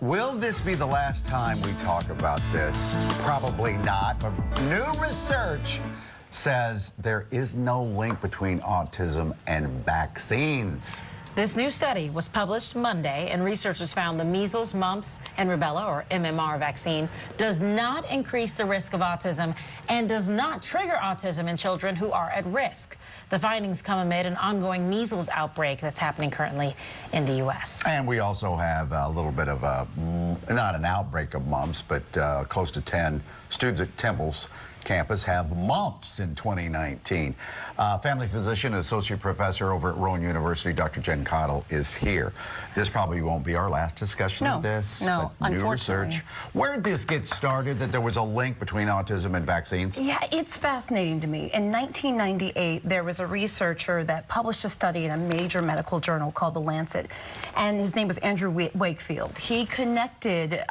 Will this be the last time we talk about this? Probably not. But new research says there is no link between autism and vaccines. This new study was published Monday, and researchers found the measles, mumps, and rubella, or MMR vaccine, does not increase the risk of autism and does not trigger autism in children who are at risk. The findings come amid an ongoing measles outbreak that's happening currently in the U.S. And we also have a little bit of a, not an outbreak of mumps, but close to 10 students at Temple's campus have mumps in 2019. Family physician and associate professor over at Rowan University, Dr. Jen Caudill, is here. This probably won't be our last discussion of this. No, but new unfortunately. research. Where did this get started, that there was a link between autism and vaccines? Yeah, it's fascinating to me. In 1998, there was a researcher that published a study in a major medical journal called The Lancet, and his name was Andrew Wakefield. He connected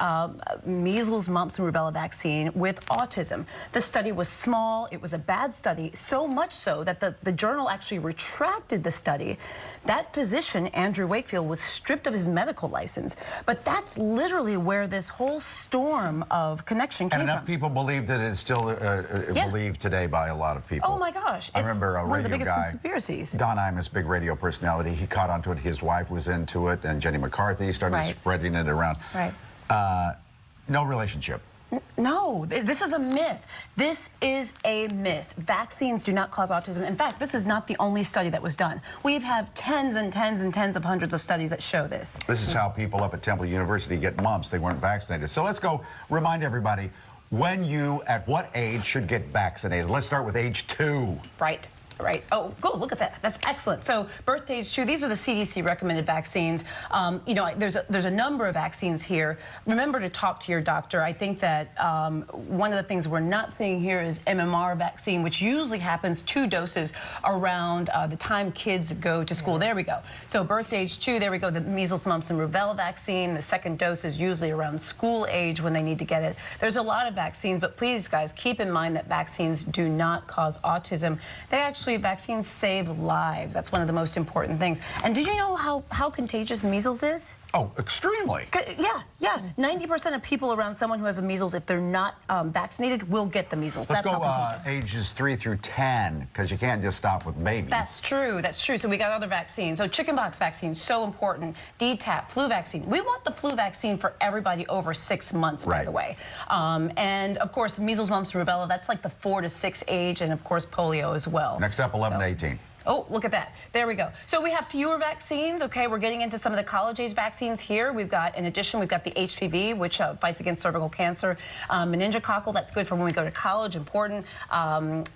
measles, mumps, and rubella vaccine with autism. The study was small. It was a bad study, so much so that the journal actually retracted the study. That physician, Andrew Wakefield, was stripped of his medical license. But that's literally where this whole storm of connection came from. And enough people believe that it's still believed today by a lot of people. Oh my gosh. I remember a one of the radio biggest guy, conspiracies. Don Imus, big radio personality, he caught onto it. His wife was into it, and Jenny McCarthy started spreading it around. Right. No relationship. No, this is a myth. This is a myth. Vaccines do not cause autism. In fact, this is not the only study that was done. We've had tens and tens and tens of hundreds of studies that show this. This is how people up at Temple University get mumps. They weren't vaccinated. So let's go remind everybody when you, at what age, should get vaccinated. Let's start with age 2. Right. Right. Oh, go look at that. That's excellent. So birth age 2, these are the CDC recommended vaccines. You know, there's a number of vaccines here. Remember to talk to your doctor. I think that one of the things we're not seeing here is MMR vaccine, which usually happens 2 doses around the time kids go to school. There we go. So birth age 2, there we go. The measles, mumps, and rubella vaccine. The second dose is usually around school age when they need to get it. There's a lot of vaccines, but please, guys, keep in mind that vaccines do not cause autism. They actually vaccines save lives. That's one of the most important things. And did you know how contagious measles is? Oh, extremely. Yeah. 90% of people around someone who has the measles, if they're not vaccinated, will get the measles. Let's That's go how contagious. ages 3 through 10, because you can't just stop with babies. That's true. That's true. So we got other vaccines. So chickenpox vaccine, so important. DTaP, flu vaccine. We want the flu vaccine for everybody over 6 months, by the way. And of course, measles, mumps, and rubella, that's like the 4 to 6 age, and of course, polio as well. Next up, 11 to 18. Oh, look at that. There we go. So we have fewer vaccines. Okay, we're getting into some of the college-age vaccines here. We've got, in addition, we've got the HPV, which fights against cervical cancer. Meningococcal, that's good for when we go to college, important. And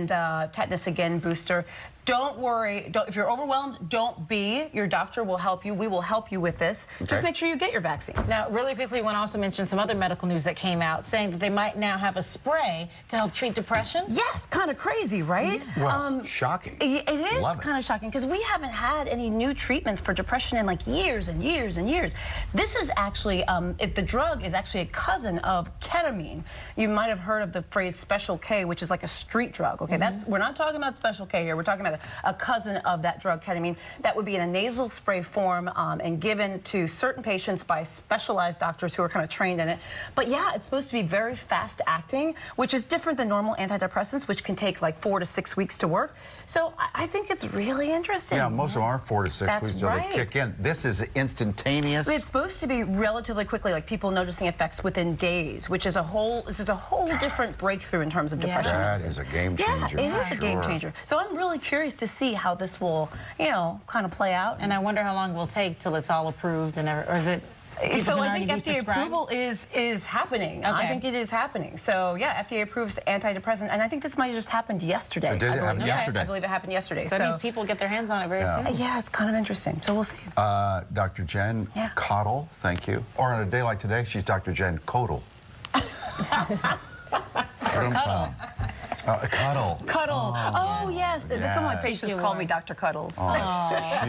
tetanus, again, booster. Don't worry. If you're overwhelmed, don't be. Your doctor will help you. We will help you with this. Okay. Just make sure you get your vaccines. Now, really quickly, I want to also mention some other medical news that came out saying that they might now have a spray to help treat depression. Yes, kind of crazy, right? Yeah. Well, shocking. It is kind of shocking because we haven't had any new treatments for depression in like years and years and years. This is actually, the drug is actually a cousin of ketamine. You might have heard of the phrase Special K, which is like a street drug. Okay, we're not talking about Special K here. We're talking about a cousin of that drug, ketamine, that would be in a nasal spray form and given to certain patients by specialized doctors who are kind of trained in it. But yeah, it's supposed to be very fast acting, which is different than normal antidepressants, which can take like 4 to 6 weeks to work. So I think it's really interesting. Yeah, most of them are 4 to 6 weeks until they kick in. This is instantaneous. It's supposed to be relatively quickly, like people noticing effects within days, which is this is a whole different breakthrough in terms of depression. That is a game changer. Yeah, it is a game changer. So I'm really curious to see how this will, you know, kind of play out. And I wonder how long it will take till it's all approved and or is it? So I think FDA approval is happening. Okay. I think it is happening. So yeah, FDA approves antidepressant, and I think this might have just happened yesterday. It did happen yesterday. I believe it happened yesterday. So that means people get their hands on it very soon. Yeah, it's kind of interesting. So we'll see. Dr. Jen Caudill, thank you. Or on a day like today, she's Dr. Jen Caudill. Caudle. Caudle. Cuddle. Oh yes. Some of my patients call me Dr. Cuddles. Oh,